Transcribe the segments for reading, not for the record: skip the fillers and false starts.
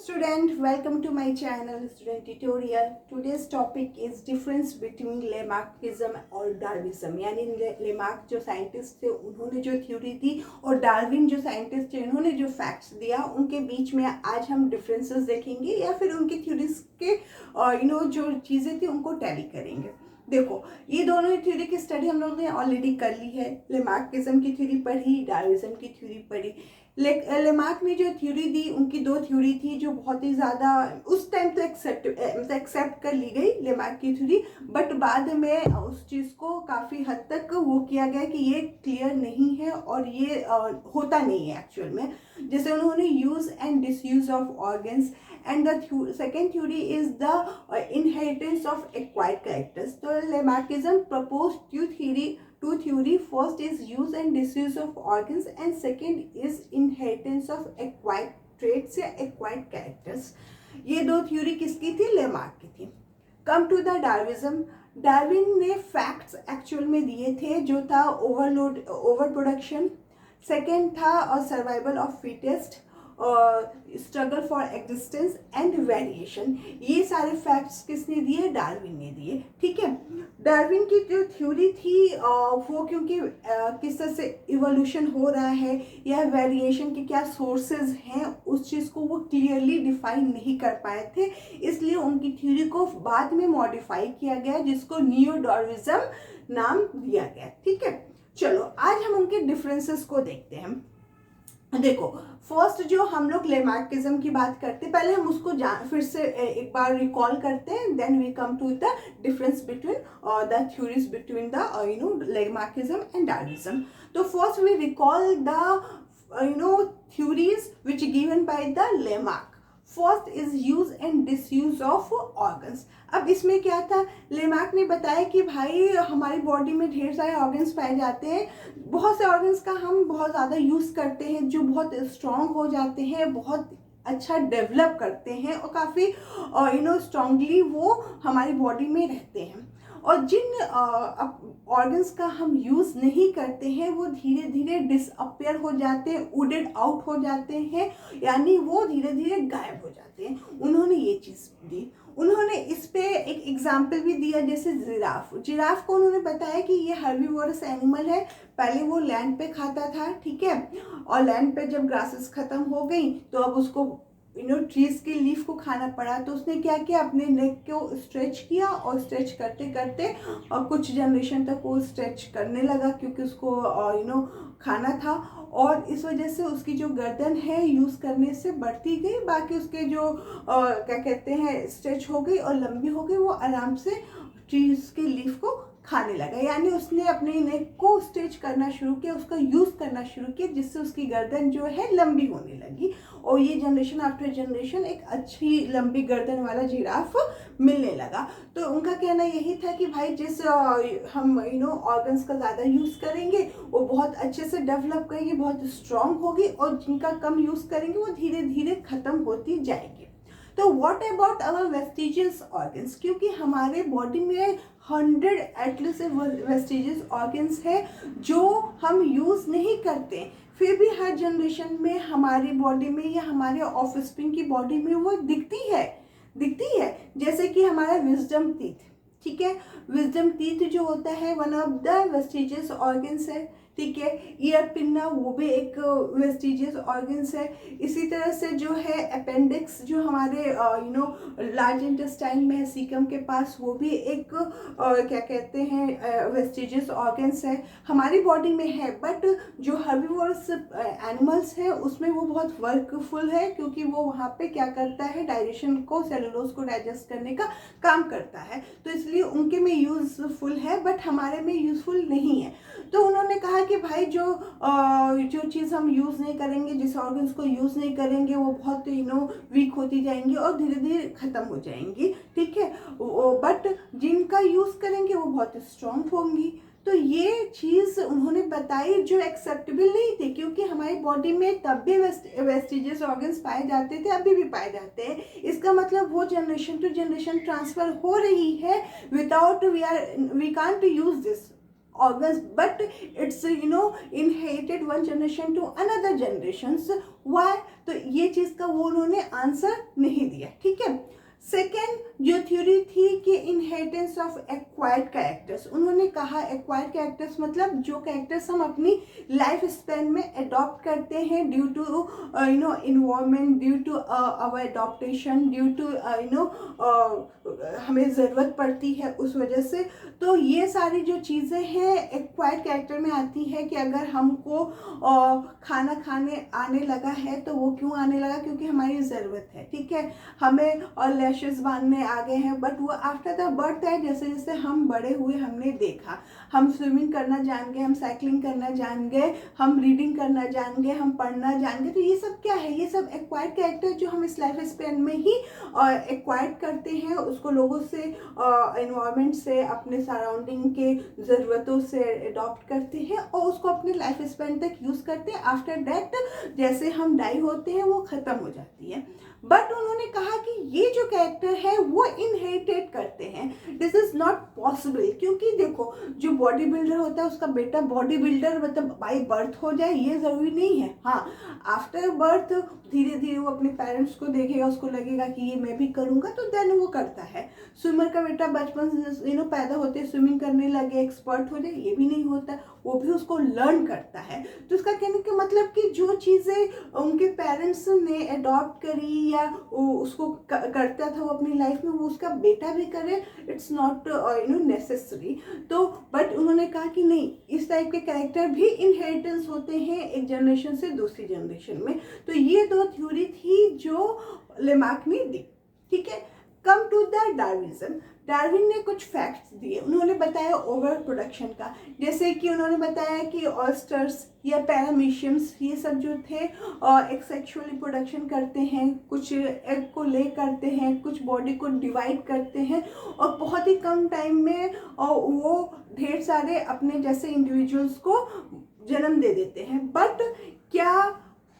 student, welcome to my channel student tutorial. Today's topic is difference between Lamarckism और Darwinism. यानी Lamarck जो scientist थे उन्होंने जो थ्योरी दी और डार्विन जो साइंटिस्ट थे उन्होंने जो फैक्ट्स दिया, उनके बीच में आज हम डिफरेंसेस देखेंगे या फिर उनकी थ्योरीज के जो चीज़ें थी उनको टैली करेंगे. देखो, ये दोनों थ्योरी की स्टडी हम लोगों ने ऑलरेडी कर ली है. लेमार्किज्म की थ्योरी पढ़ी, डार्विनिज्म की थ्योरी पढ़ी. लेमार्क ने जो थ्योरी दी, उनकी दो थ्योरी थी जो बहुत ही ज़्यादा उस टाइम तो एक्सेप्ट कर ली गई लेमार्क की थ्योरी, बट बाद में उस चीज़ को काफ़ी हद तक वो किया गया कि ये क्लियर नहीं है और ये होता नहीं है एक्चुअल में. जैसे उन्होंने use and disuse of organs and the second theory is the inheritance of acquired characters. So Lamarckism proposed two theory. First is use and disuse of organs and second is inheritance of acquired traits या acquired characters. ये दो theory किसकी थी? Lamarck की थी. Come to the Darwinism. Darwin ने facts actual में दिए थे, जो था ओवर प्रोडक्शन, सेकेंड था survival of fittest, struggle for existence and variation. ये सारे फैक्ट्स किसने दिए? डार्विन ने दिए. ठीक है. डार्विन की जो थ्योरी थी वो क्योंकि किस तरह से इवोल्यूशन हो रहा है या वेरिएशन के क्या सोर्सेज हैं, उस चीज़ को वो क्लियरली डिफाइन नहीं कर पाए थे, इसलिए उनकी थ्योरी को बाद में मॉडिफाई किया गया जिसको नियो डार्विनिज्म नाम दिया गया. ठीक है. चलो आज हम उनके डिफरेंसेस को देखते हैं. देखो, फर्स्ट जो हम लोग लेमार्किज्म की बात करते हैं, पहले हम उसको फिर से एक बार रिकॉल करते हैं, then we come to the difference between the theories between the Lamarckism and Darwinism. तो first we recall the theories which given by the Lamarck. First is use and disuse of organs. अब इसमें क्या था? Lamarck ने बताया कि भाई हमारी बॉडी में ढेर सारे ऑर्गन्स पाए जाते हैं, बहुत से ऑर्गन्स का हम बहुत ज़्यादा यूज़ करते हैं जो बहुत स्ट्रॉन्ग हो जाते हैं, बहुत अच्छा डेवलप करते हैं और काफ़ी स्ट्रांगली वो हमारी बॉडी में रहते हैं. और जिन ऑर्गन्स का हम यूज़ नहीं करते हैं वो धीरे धीरे डिसअपियर हो जाते हैं, उडेड आउट हो जाते हैं, यानी वो धीरे धीरे गायब हो जाते हैं. उन्होंने ये चीज़ दी. उन्होंने इस पे एक एग्जाम्पल भी दिया, जैसे जिराफ को उन्होंने बताया कि ये हर्बीवोरस एनिमल है. पहले वो लैंड पे खाता था, ठीक है, और लैंड पे जब ग्रासेस ख़त्म हो गई तो अब उसको ट्रीज के लीफ को खाना पड़ा. तो उसने क्या किया? अपने नेक को स्ट्रेच किया और स्ट्रेच करते करते और कुछ जनरेशन तक वो स्ट्रेच करने लगा क्योंकि उसको खाना था, और इस वजह से उसकी जो गर्दन है यूज़ करने से बढ़ती गई, बाकी उसके जो क्या कहते हैं स्ट्रेच हो गई और लंबी हो गई, वो आराम से ट्रीज के लीफ को खाने लगा. यानी उसने अपने नेक को स्ट्रेच करना शुरू किया, उसका यूज़ करना शुरू किया, जिससे उसकी गर्दन जो है लंबी होने लगी, और ये जनरेशन आफ्टर जनरेशन एक अच्छी लंबी गर्दन वाला जिराफ मिलने लगा. तो उनका कहना यही था कि भाई जिस हम ऑर्गन्स का ज़्यादा यूज़ करेंगे वो बहुत अच्छे से डेवलप करेंगे, बहुत स्ट्रॉन्ग होगी, और जिनका कम यूज़ करेंगे वो धीरे धीरे ख़त्म होती जाएगी. तो व्हाट अबाउट अवर वेस्टिजियस ऑर्गन्स? क्योंकि हमारे बॉडी में 100 एटलीस्ट वेस्टिजियस ऑर्गन्स है जो हम यूज़ नहीं करते, फिर भी हर जनरेशन में हमारी बॉडी में या हमारे ऑफस्प्रिंग की बॉडी में वो दिखती है. जैसे कि हमारा विजडम टीथ. ठीक है. विजडम टीथ जो होता है वन ऑफ द वेस्टिजियस ऑर्गन्स है. ठीक है. ईयर पिन्ना वो भी एक वेस्टिजियस ऑर्गन्स है. इसी तरह से जो है अपेंडिक्स जो हमारे लार्ज इंटेस्टाइन में है, सीकम के पास, वो भी एक क्या कहते हैं वेस्टिजियस ऑर्गन्स है, हमारी बॉडी में है. बट जो हर्बीवोरस एनिमल्स है उसमें वो बहुत वर्कफुल है, क्योंकि वो वहाँ पे क्या करता है, डाइजेशन को, सेलुलोज को डाइजेस्ट करने का काम करता है, तो इसलिए उनके में यूज़फुल है, बट हमारे में यूज़फुल नहीं है. तो उन्होंने कहा कि भाई जो चीज़ हम यूज़ नहीं करेंगे, जिस ऑर्गन्स को यूज़ नहीं करेंगे, वो बहुत वीक होती जाएंगी और धीरे धीरे ख़त्म हो जाएंगी. ठीक है. बट जिनका यूज़ करेंगे वो बहुत स्ट्रॉन्ग होंगी. तो ये चीज़ उन्होंने बताई जो एक्सेप्टेबल नहीं थी, क्योंकि हमारी बॉडी में तब भी वेस्टिजियस ऑर्गन्स पाए जाते थे, अभी भी पाए जाते हैं. इसका मतलब वो जनरेशन टू जनरेशन ट्रांसफ़र हो रही है without we can't use this. organs, but it's inherited one generation to another generations. Why? तो ये चीज का वो उन्होंने आंसर नहीं दिया, ठीक है। सेकेंड जो थ्योरी थी कि इनहेरिटेंस ऑफ एक्वायर्ड कैरेक्टर्स, उन्होंने कहा एक्वायर्ड कैरेक्टर्स मतलब जो कैरेक्टर्स हम अपनी लाइफ स्पैन में अडॉप्ट करते हैं due to environment, due to our adaptation, due to हमें ज़रूरत पड़ती है उस वजह से। तो ये सारी जो चीज़ें हैं एक्वायर्ड कैरेक्टर में आती है कि अगर हमको खाना खाने आने लगा है तो वो क्यों आने लगा, क्योंकि हमारी ज़रूरत है, ठीक है। हमें और लैशेस बांधने आ गए हैं, बट वो आफ्टर द बर्थ है, जैसे जैसे हम बड़े हुए हमने देखा, हम स्विमिंग करना जान गए, हम साइकिलिंग करना जान गए, हम रीडिंग करना जान गए, हम पढ़ना जान गए। तो ये सब क्या है, ये सब एक्वायर्ड कैरेक्टर जो हम इस लाइफ स्पैन में ही एक्वायर्ड करते हैं, उसको लोगों से, एनवायरनमेंट से, अपने सराउंडिंग के ज़रूरतों से अडॉप्ट करते हैं और उसको अपने लाइफ स्पैन तक यूज़ करते हैं। आफ्टर दैट जैसे हम डाई होते हैं वो ख़त्म हो जाती है। बट उन्होंने कहा कि ये जो कैरेक्टर है वो इनहेरिटेड करते हैं, दिस इज नॉट पॉसिबल, क्योंकि देखो जो बॉडी बिल्डर होता है उसका बेटा बॉडी बिल्डर मतलब बाय बर्थ हो जाए ये ज़रूरी नहीं है। हाँ, आफ्टर बर्थ धीरे धीरे वो अपने पेरेंट्स को देखेगा, उसको लगेगा कि ये मैं भी करूँगा, तो देन वो करता है। स्विमर का बेटा बचपन से पैदा होते स्विमिंग करने लगे, एक्सपर्ट हो जाए, ये भी नहीं होता, वो भी उसको लर्न करता है। तो इसका कहने का मतलब कि जो चीज़ें उनके पेरेंट्स ने अडॉप्ट करी या उसको करता था वो अपनी लाइफ में, वो उसका बेटा भी करे, इट्स नॉट नेसेसरी। तो बट उन्होंने कहा कि नहीं, इस टाइप के कैरेक्टर भी इनहेरिटेंस होते हैं एक जनरेशन से दूसरी जनरेशन में। तो ये दो थ्योरी थी जो लेमार्क ने दी, ठीक है। Come to the Darwinism, Darwin ने कुछ फैक्ट्स दिए, उन्होंने बताया ओवर प्रोडक्शन का, जैसे कि उन्होंने बताया कि ऑयस्टर्स या पैरामीशियम्स ये सब जो थे एक सेक्सुअली प्रोडक्शन करते हैं, कुछ एग को ले करते हैं, कुछ बॉडी को डिवाइड करते हैं और बहुत ही कम टाइम में वो ढेर सारे अपने जैसे इंडिविजुअल्स को जन्म दे देते हैं। बट क्या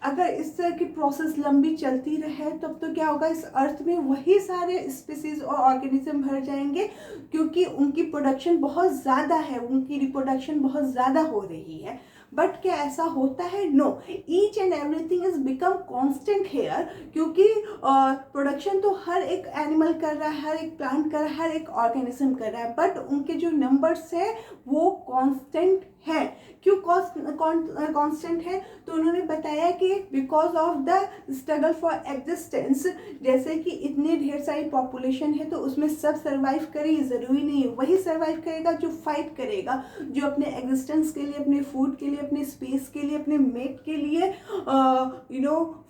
अगर इस तरह की प्रोसेस लंबी चलती रहे तब तो क्या होगा, इस अर्थ में वही सारे स्पीसीज और ऑर्गेनिज्म भर जाएंगे, क्योंकि उनकी प्रोडक्शन बहुत ज़्यादा है, उनकी रिप्रोडक्शन बहुत ज़्यादा हो रही है। बट क्या ऐसा होता है? No, each and everything is become constant here, क्योंकि प्रोडक्शन तो हर एक एनिमल कर रहा है, हर एक प्लांट कर रहा है, हर एक ऑर्गेनिज्म कर रहा है, बट उनके जो नंबर्स है वो कांस्टेंट है। क्यों कांस्टेंट है? तो उन्होंने बताया कि because of the struggle for existence, जैसे कि इतनी ढेर सारी पॉपुलेशन है तो उसमें सब सर्वाइव करे, ज़रूरी नहीं है वही सर्वाइव करेगा जो फाइट करेगा, जो अपने एग्जिस्टेंस के लिए, अपने फूड के लिए, अपने स्पेस के लिए, अपने मेट के लिए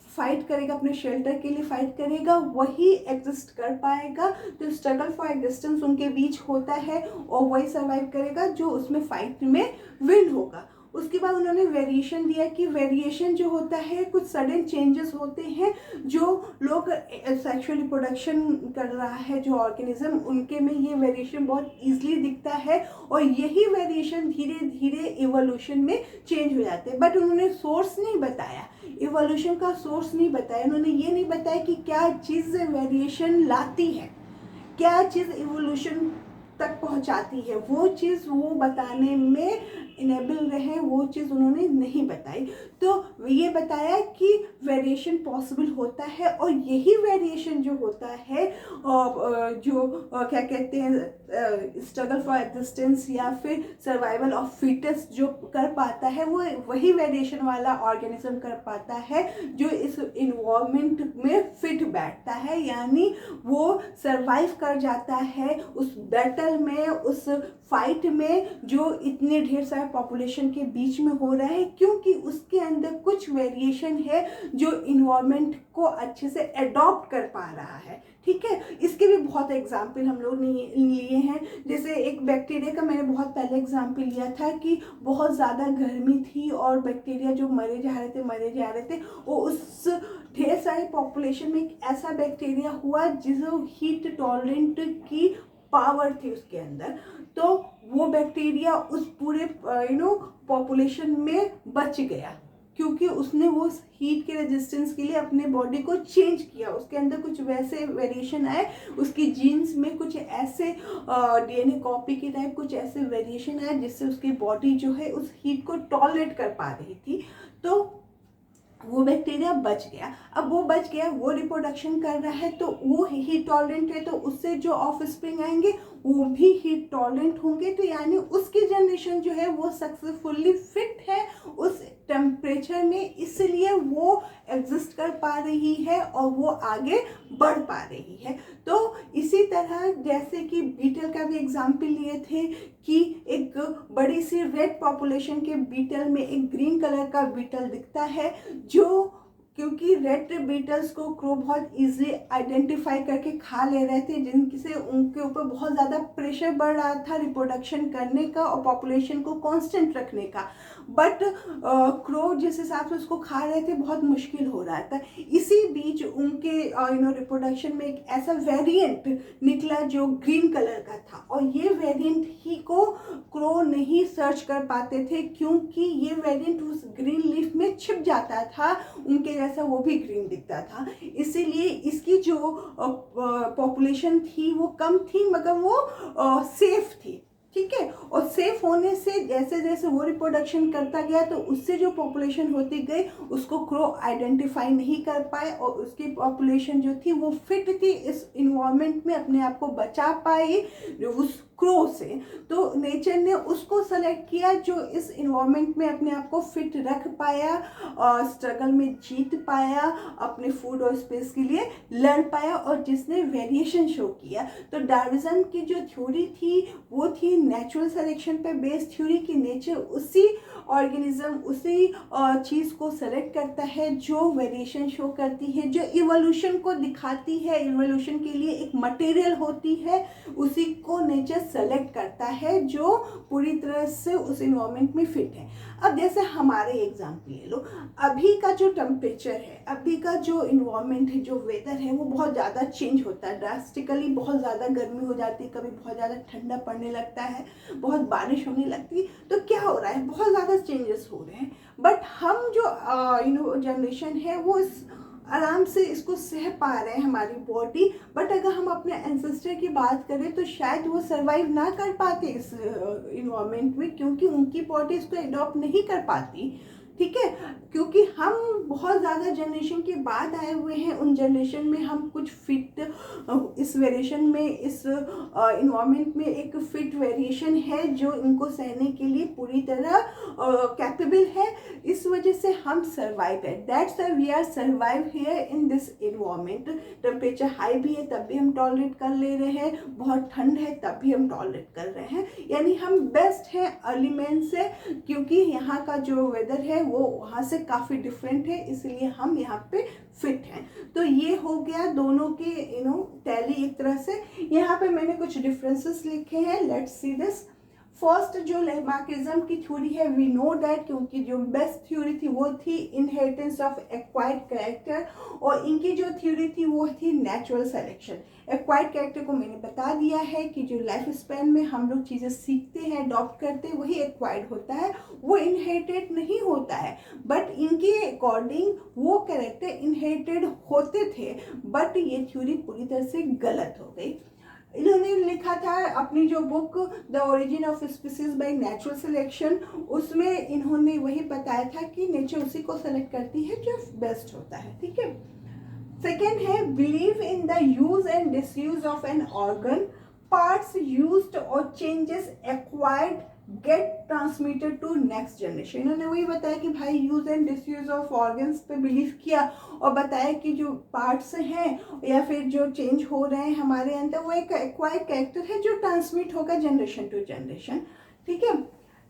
फाइट करेगा, अपने शेल्टर के लिए फाइट करेगा, वही एग्जिस्ट कर पाएगा। तो स्ट्रगल फॉर एग्जिस्टेंस उनके बीच होता है और वही सर्वाइव करेगा जो उसमें फाइट में विन होगा। उसके बाद उन्होंने वेरिएशन दिया कि वेरिएशन जो होता है कुछ सडन चेंजेस होते हैं, जो लोग सेक्सुअली प्रोडक्शन कर रहा है जो ऑर्गेनिज्म, उनके में ये वेरिएशन बहुत ईजिली दिखता है और यही वेरिएशन धीरे धीरे इवोल्यूशन में चेंज हो जाते हैं। बट उन्होंने सोर्स नहीं बताया, इवोल्यूशन का सोर्स नहीं बताया, उन्होंने ये नहीं बताया कि क्या चीज़ वेरिएशन लाती है, क्या चीज़ इवोल्यूशन तक पहुंचाती है, वो चीज़ वो बताने में इनेबल रहे, वो चीज़ उन्होंने नहीं बताई। तो ये बताया कि वेरिएशन पॉसिबल होता है और यही वेरिएशन जो होता है जो क्या कहते हैं स्ट्रगल फॉर एग्जिस्टेंस या फिर सर्वाइवल ऑफ फिटेस्ट जो कर पाता है, वो वही वेरिएशन वाला ऑर्गेनिज्म कर पाता है जो इस इन्वायरमेंट में फिट बैठता है, यानी वो सर्वाइव कर जाता है उस बैटल में, उस फाइट में जो इतने ढेर सारे पॉपुलेशन के बीच में हो रहा है, क्योंकि उसके अंदर कुछ वेरिएशन है जो इन्वायरमेंट को अच्छे से अडॉप्ट कर पा रहा है। ठीक है, इसके भी बहुत एग्जाम्पल हम लोग ने लिए हैं। जैसे एक बैक्टीरिया का मैंने बहुत पहले एग्जाम्पल लिया था कि बहुत ज़्यादा गर्मी थी और बैक्टीरिया जो मरे जा रहे थे, वो उस ढेर सारी पॉपुलेशन में एक ऐसा बैक्टीरिया हुआ जिसको हीट टॉलरेंट की पावर थी उसके अंदर, तो वो बैक्टीरिया उस पूरे पॉपुलेशन में बच गया। क्योंकि उसने वो हीट के रेजिस्टेंस के लिए अपने बॉडी को चेंज किया, उसके अंदर कुछ वैसे वेरिएशन आए, उसकी जीन्स में कुछ ऐसे डीएनए कॉपी की टाइप कुछ ऐसे वेरिएशन आए जिससे उसकी बॉडी जो है उस हीट को टॉलरेट कर पा रही थी। तो वो बैक्टीरिया बच गया। अब वो बच गया, वो रिप्रोडक्शन कर रहा है, तो वो हीट टॉलरेंट है, तो उससे जो ऑफ स्प्रिंग आएंगे वो भी हीट टॉलरेंट होंगे। तो यानी उसकी जनरेशन जो है वो सक्सेसफुली फिट है उस टेम्परेचर में, इसलिए वो एग्जिस्ट कर पा रही है और वो आगे बढ़ पा रही है। तो इसी तरह जैसे कि बीटल का भी एग्जाम्पल लिए थे कि एक बड़ी सी रेड पॉपुलेशन के बीटल में एक ग्रीन कलर का बीटल दिखता है, जो क्योंकि रेड बीटल्स को क्रो बहुत इजीली आइडेंटिफाई करके खा ले रहे थे, जिनसे उनके ऊपर बहुत ज़्यादा प्रेशर बढ़ रहा था रिप्रोडक्शन करने का और पॉपुलेशन को कांस्टेंट रखने का। बट क्रो जिस हिसाब से उसको खा रहे थे बहुत मुश्किल हो रहा था। इसी बीच उनके रिप्रोडक्शन में एक ऐसा वेरिएंट निकला जो ग्रीन कलर का था, और ये वेरिएंट ही को क्रो नहीं सर्च कर पाते थे क्योंकि ये वेरिएंट उस ग्रीन लीफ में छिप जाता था, उनके जैसा वो भी ग्रीन दिखता था। इसीलिए इसकी जो पॉपुलेशन थी वो कम थी मगर वो सेफ थी, ठीक है। और सेफ होने से जैसे जैसे वो रिप्रोडक्शन करता गया तो उससे जो पॉपुलेशन होती गई उसको क्रो आइडेंटिफाई नहीं कर पाए, और उसकी पॉपुलेशन जो थी वो फिट थी, इस इन्वायरमेंट में अपने आप को बचा पाई उस क्रो से। तो नेचर ने उसको सेलेक्ट किया जो इस इन्वायरमेंट में अपने आप को फिट रख पाया और स्ट्रगल में जीत पाया, अपने फूड और स्पेस के लिए लड़ पाया, और जिसने वेरिएशन शो किया। तो डार्विज्म की जो थ्योरी थी वो थी नेचुरल सिलेक्शन पे बेस्ड थ्योरी की नेचर उसी ऑर्गेनिज्म उसी चीज़ को सेलेक्ट करता है जो वेरिएशन शो करती है, जो इवोल्यूशन को दिखाती है, इवोल्यूशन के लिए एक मटेरियल होती है, उसी को नेचर सेलेक्ट करता है जो पूरी तरह से उस इन्वायरमेंट में फिट है। अब जैसे हमारे एग्जाम्पल ले लो, अभी का जो टेम्परेचर है, अभी का जो इन्वायरमेंट है, जो वेदर है वो बहुत ज़्यादा चेंज होता है ड्रास्टिकली, बहुत ज़्यादा गर्मी हो जाती है, कभी बहुत ज़्यादा ठंडा पड़ने लगता है, बहुत बारिश होने लगती है। तो क्या हो रहा है, बहुत ज़्यादा चेंजेस हो रहे हैं। बट हम जो जनरेशन है वो इस आराम से इसको सह पा रहे हैं हमारी बॉडी। बट अगर हम अपने एंसेस्टर की बात करें तो शायद वो सर्वाइव ना कर पाते इस इन्वायरमेंट में, क्योंकि उनकी बॉडी इसको एडॉप्ट नहीं कर पाती, ठीक है। क्योंकि हम बहुत ज़्यादा जनरेशन के बाद आए हुए हैं, उन जनरेशन में हम कुछ फिट इस वेरिएशन में, इस इन्वायरमेंट में एक फिट वेरिएशन है जो इनको सहने के लिए पूरी तरह कैपेबल है। इस वजह से हम सर्वाइव है, that's why we are survive here in this environment. Temperature high भी है तब भी हम टॉलरेट कर ले रहे हैं, बहुत ठंड है तब भी हम टॉलरेट कर रहे हैं, यानी हम बेस्ट हैं अर्ली मैन से, क्योंकि यहाँ का जो वेदर है वो वहाँ से काफ़ी डिफरेंट है, इसलिए हम यहाँ पे फिट हैं। तो ये हो गया दोनों के टैली एक तरह से। यहाँ पे मैंने कुछ डिफरेंसेस लिखे हैं, लेट्स सी दिस। फर्स्ट जो लैमार्किज्म की थ्योरी है, वी नो दैट, क्योंकि जो बेस्ट थ्योरी थी वो थी इनहेरिटेंस ऑफ एक्वायर्ड कैरेक्टर, और इनकी जो थ्योरी थी वो थी नेचुरल सिलेक्शन। एक्वायर्ड कैरेक्टर को मैंने बता दिया है कि जो लाइफ स्पैन में हम लोग चीज़ें सीखते हैं, अडॉप्ट करते हैं, वही एक्वायर्ड होता है, वो इनहेरिटेड नहीं होता है। बट इनके अकॉर्डिंग वो कैरेक्टर इनहेरिटेड होते थे, बट ये थ्योरी पूरी तरह से गलत हो गई। इन्होंने लिखा था अपनी जो book the origin of species by natural selection, उसमें इन्होंने वही बताया था कि नेचर उसी को सेलेक्ट करती है जो बेस्ट होता है, ठीक है। सेकेंड है believe in the use and disuse of an organ, parts used और changes acquired get transmitted to next generation. इन्होंने वही बताया कि भाई use and disuse of organs पे बिलीव किया और बताया कि जो पार्ट्स हैं या फिर जो चेंज हो रहे हैं हमारे अंदर, वो एक एक्वायर्ड कैरेक्टर है जो ट्रांसमिट होगा जनरेशन टू जनरेशन, ठीक है।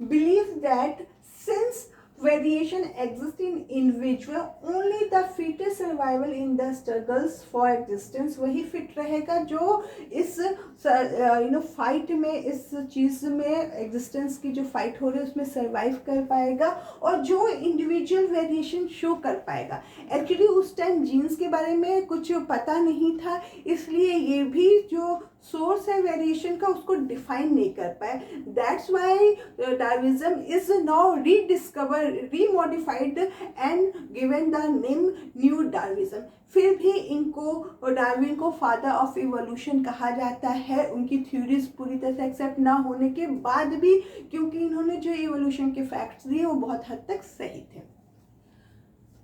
Believe that since variation exists in individual, only the fittest survival in the struggles for existence, वही फिट रहेगा जो इस फाइट में, इस चीज़ में, एग्जिस्टेंस की जो फाइट हो रही है उसमें सर्वाइव कर पाएगा और जो इंडिविजुअल वेरिएशन शो कर पाएगा। एक्चुअली उस टाइम जीन्स के बारे में कुछ पता नहीं था, इसलिए ये भी जो सोर्स है वेरिएशन का उसको डिफाइन नहीं कर पाए। That's why Darwinism is now rediscover remodified and given the name new Darwinism. फिर भी इनको डार्विन को फादर ऑफ इवोल्यूशन कहा जाता है, उनकी थ्योरीज पूरी तरह से एक्सेप्ट ना होने के बाद भी, क्योंकि इन्होंने जो इवोल्यूशन के फैक्ट्स दिए वो बहुत हद तक सही थे।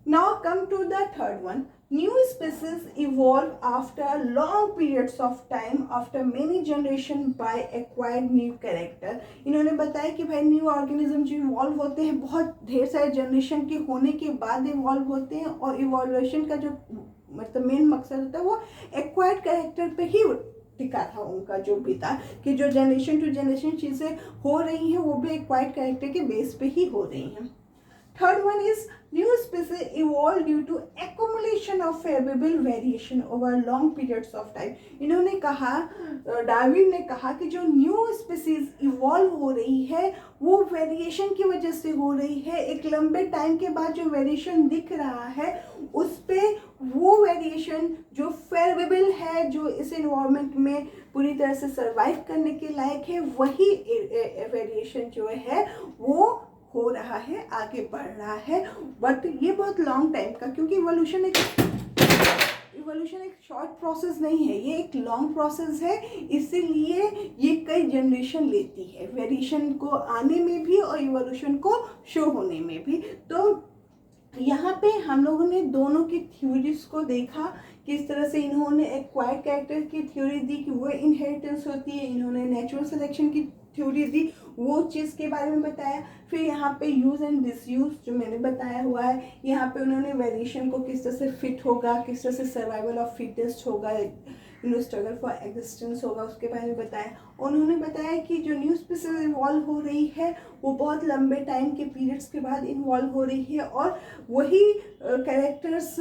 Now come to the third one. New species evolve after long periods of time, after many generations by acquired new character. इन्होंने बताया कि भाई न्यू ऑर्गेनिज्म जो इवॉल्व होते हैं बहुत ढेर सारे जनरेशन के होने के बाद इवॉल्व होते हैं, और इवोल्यूशन का जो मतलब मेन मकसद होता है वो एक्वायर्ड कैरेक्टर पे ही टिका था उनका, जो भी था कि जो जनरेशन टू जनरेशन चीज़ें हो रही हैं वो भी एक्वायर्ड कैरेक्टर के बेस पे ही हो रही हैं। Third one is new species evolved due to accumulation of favorable variation over long periods of time. इन्होंने कहा, डार्विन ने कहा कि जो न्यू स्पीसीज इवॉल्व हो रही है वो वेरिएशन की वजह से हो रही है। एक लंबे टाइम के बाद जो वेरिएशन दिख रहा है उस पे वो वेरिएशन जो फेवरेबल है, जो इस इन्वायरमेंट में पूरी तरह से सर्वाइव करने के लायक है, वही वेरिएशन जो है वो हो रहा है, आगे बढ़ रहा है। बट ये बहुत लॉन्ग टाइम का, क्योंकि इवोल्यूशन एक शॉर्ट प्रोसेस नहीं है, ये एक लॉन्ग प्रोसेस है, इसीलिए ये कई जनरेशन लेती है वेरिएशन को आने में भी और इवोल्यूशन को शो होने में भी। तो यहाँ पे हम लोगों ने दोनों की थ्योरीज को देखा, किस तरह से इन्होंने एक्वायर्ड कैरेक्टर की थ्योरी दी कि वो इनहेरिटेंस होती है, इन्होंने नेचुरल सिलेक्शन की थ्योरी दी, वो चीज़ के बारे में बताया। फिर यहाँ पे यूज़ एंड डिसयूज़ जो मैंने बताया हुआ है, यहाँ पे उन्होंने वेरिएशन को किस तरह से फिट होगा, किस तरह से सर्वाइवल ऑफ फिटेस्ट होगा, स्ट्रगल फॉर एग्जिस्टेंस होगा, उसके बारे में बताया। उन्होंने बताया कि जो न्यू स्पीसीज इवॉल्व हो रही है वो बहुत लंबे टाइम के पीरियड्स के बाद इन्वॉल्व हो रही है, और वही characters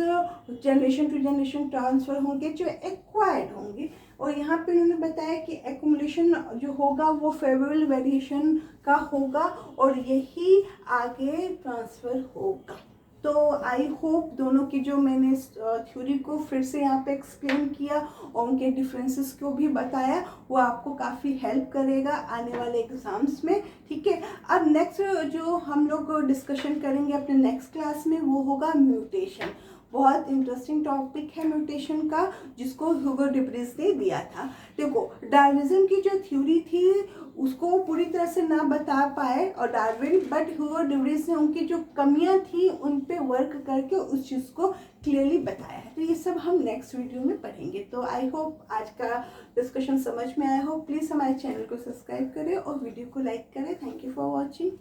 generation to generation transfer होंगे जो एक्वायर्ड होंगे। और यहाँ पे उन्होंने बताया कि एक्युमुलेशन जो होगा वो फेवरेबल वेरिएशन का होगा और यही आगे ट्रांसफ़र होगा। तो आई होप दोनों की जो मैंने थ्योरी को फिर से यहाँ पे एक्सप्लेन किया और उनके डिफरेंसेस को भी बताया, वो आपको काफ़ी हेल्प करेगा आने वाले एग्ज़ाम्स में। ठीक है, अब नेक्स्ट जो हम लोग डिस्कशन करेंगे अपने नेक्स्ट क्लास में वो होगा म्यूटेशन। बहुत इंटरेस्टिंग टॉपिक है म्यूटेशन का, जिसको ह्यूगो डिब्रिज ने दिया था। देखो, डार्विज्म की जो थ्योरी थी उसको पूरी तरह से ना बता पाए और डार्विन, बट ह्यूगो डिब्रिज ने उनकी जो कमियां थी उन पे वर्क करके उस चीज़ को क्लियरली बताया है। तो ये सब हम नेक्स्ट वीडियो में पढ़ेंगे। तो आई होप आज का डिस्कशन समझ में आया हो। प्लीज़ हमारे चैनल को सब्सक्राइब करें और वीडियो को लाइक करें। Thank you for watching.